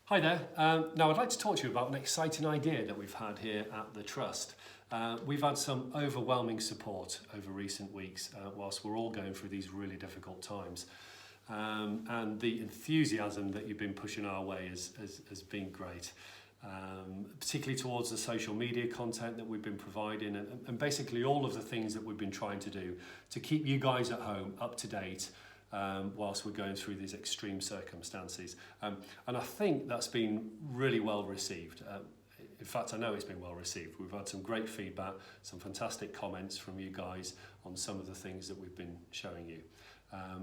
Hi there. Now I'd like to talk to you about an exciting idea that we've had here at the Trust. We've had some overwhelming support over recent weeks whilst we're all going through these really difficult times. And the enthusiasm that you've been pushing our way has been great. Particularly towards the social media content that we've been providing and basically all of the things that we've been trying to do to keep you guys at home up to date whilst we're going through these extreme circumstances. And I think that's been really well received. In fact, I know it's been well received. We've had some great feedback, some fantastic comments from you guys on some of the things that we've been showing you.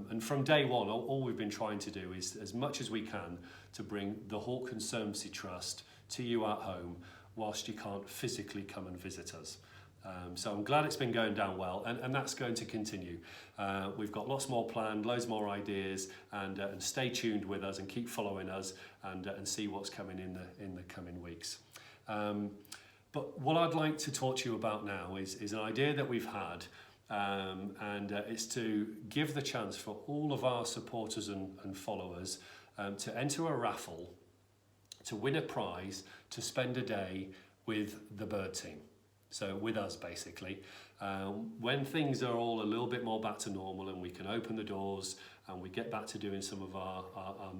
And from day one, all we've been trying to do is, as much as we can, to bring the whole Conservancy Trust to you at home whilst you can't physically come and visit us. So I'm glad it's been going down well, and that's going to continue. We've got lots more planned, loads more ideas, and stay tuned with us and keep following us and see what's coming in the coming weeks. But what I'd like to talk to you about now is an idea that we've had, and it's to give the chance for all of our supporters and followers to enter a raffle to win a prize to spend a day with the bird team. So with us, basically. When things are all a little bit more back to normal and we can open the doors and we get back to doing some of our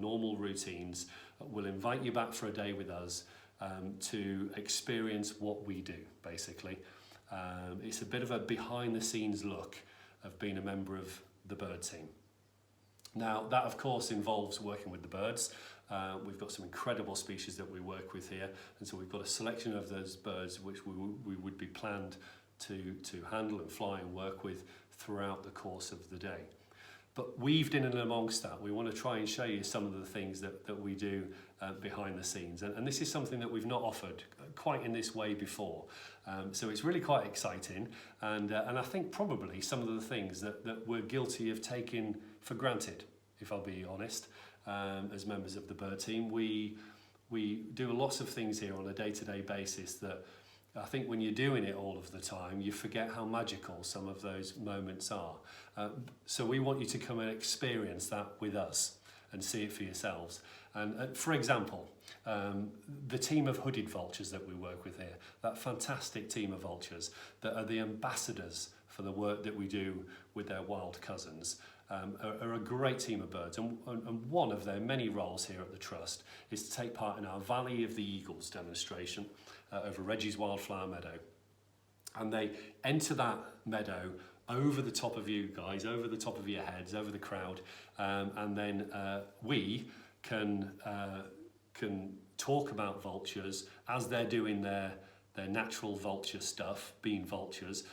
normal routines, we'll invite you back for a day with us to experience what we do, basically. It's a bit of a behind the scenes look of being a member of the bird team. Now, that of course involves working with the birds. We've got some incredible species that we work with here, and so we've got a selection of those birds which we would be planned to handle and fly and work with throughout the course of the day. But weaved in and amongst that, we want to try and show you some of the things that we do behind the scenes. And this is something that we've not offered quite in this way before. So it's really quite exciting. And I think probably some of the things that we're guilty of taking for granted, if I'll be honest, as members of the bird team. We do lots of things here on a day-to-day basis that I think when you're doing it all of the time, you forget how magical some of those moments are. So we want you to come and experience that with us and see it for yourselves. And for example, the team of Hooded Vultures that we work with here, that fantastic team of vultures that are the ambassadors for the work that we do with their wild cousins, are a great team of birds, and one of their many roles here at the Trust is to take part in our Valley of the Eagles demonstration over Reggie's Wildflower Meadow. And they enter that meadow over the top of you guys, over the top of your heads, over the crowd, and then we can talk about vultures as they're doing their natural vulture stuff, being vultures.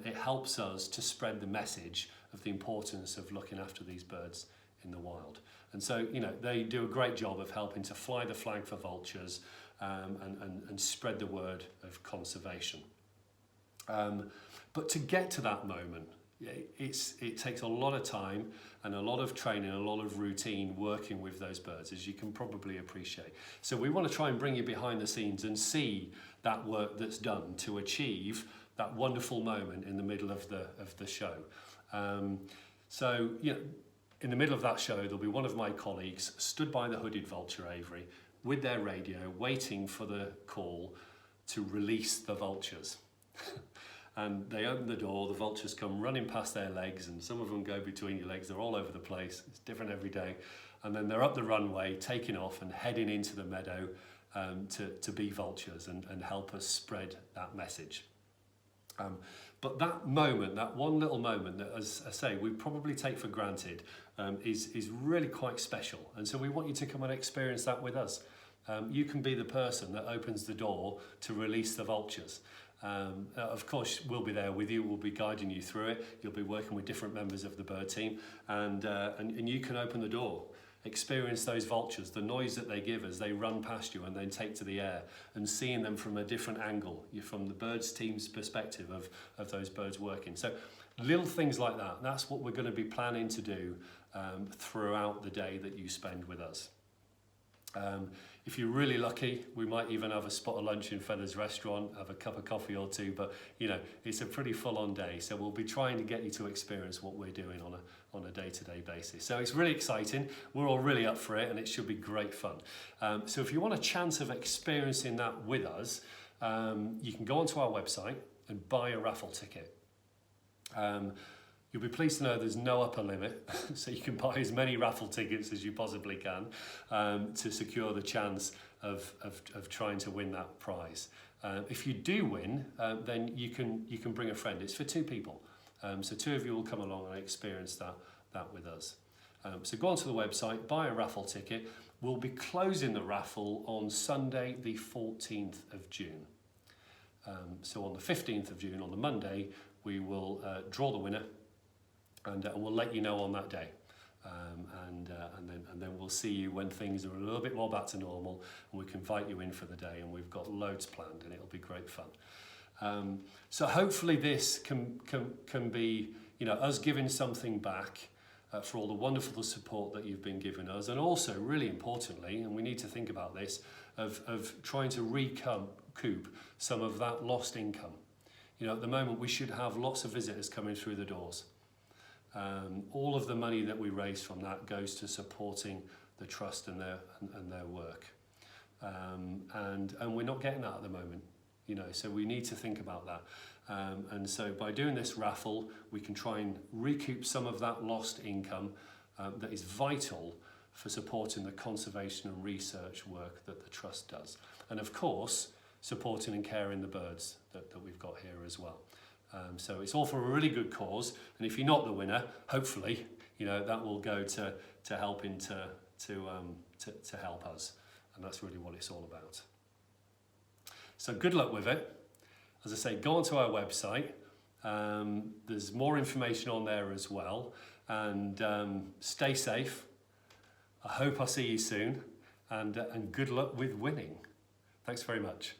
It helps us to spread the message of the importance of looking after these birds in the wild. And so, you know, they do a great job of helping to fly the flag for vultures and spread the word of conservation. But to get to that moment, it takes a lot of time and a lot of training, a lot of routine working with those birds, as you can probably appreciate. So we want to try and bring you behind the scenes and see that work that's done to achieve that wonderful moment in the middle of the show. So, you know, in the middle of that show, there'll be one of my colleagues stood by the Hooded Vulture aviary with their radio, waiting for the call to release the vultures. And they open the door, the vultures come running past their legs, and some of them go between your legs. They're all over the place. It's different every day. And then they're up the runway, taking off and heading into the meadow to be vultures and help us spread that message. But that moment, that one little moment that, as I say, we probably take for granted, is really quite special. And so we want you to come and experience that with us. You can be the person that opens the door to release the vultures. Of course, we'll be there with you. We'll be guiding you through it. You'll be working with different members of the bird team, and you can open the door, experience those vultures, the noise that they give as they run past you and then take to the air, and seeing them from a different angle, from the birds team's perspective of those birds working. So little things like that, that's what we're going to be planning to do throughout the day that you spend with us. If you're really lucky, we might even have a spot of lunch in Feathers restaurant, have a cup of coffee or two, but you know, it's a pretty full-on day. So we'll be trying to get you to experience what we're doing on a day-to-day basis. So it's really exciting. We're all really up for it and it should be great fun. So if you want a chance of experiencing that with us, you can go onto our website and buy a raffle ticket. You'll be pleased to know there's no upper limit, so you can buy as many raffle tickets as you possibly can to secure the chance of trying to win that prize. If you do win, then you can bring a friend. It's for 2 people, so 2 of you will come along and experience that with us. So go onto the website, buy a raffle ticket. We'll be closing the raffle on Sunday the 14th of June. So on the 15th of June, on the Monday, we will draw the winner. And we'll let you know on that day, and then we'll see you when things are a little bit more back to normal, and we can invite you in for the day. And we've got loads planned, and it'll be great fun. So hopefully this can be, you know, us giving something back for all the wonderful support that you've been giving us, and also really importantly, and we need to think about this, of trying to recoup some of that lost income. You know, at the moment we should have lots of visitors coming through the doors. All of the money that we raise from that goes to supporting the trust and their work, and we're not getting that at the moment, you know. So we need to think about that, and so by doing this raffle, we can try and recoup some of that lost income that is vital for supporting the conservation and research work that the trust does, and of course supporting and caring the birds that we've got here as well. So it's all for a really good cause, and if you're not the winner, hopefully, you know, that will go to helping to help us, and that's really what it's all about. So good luck with it. As I say, go onto our website. There's more information on there as well, and stay safe. I hope I see you soon, and good luck with winning. Thanks very much.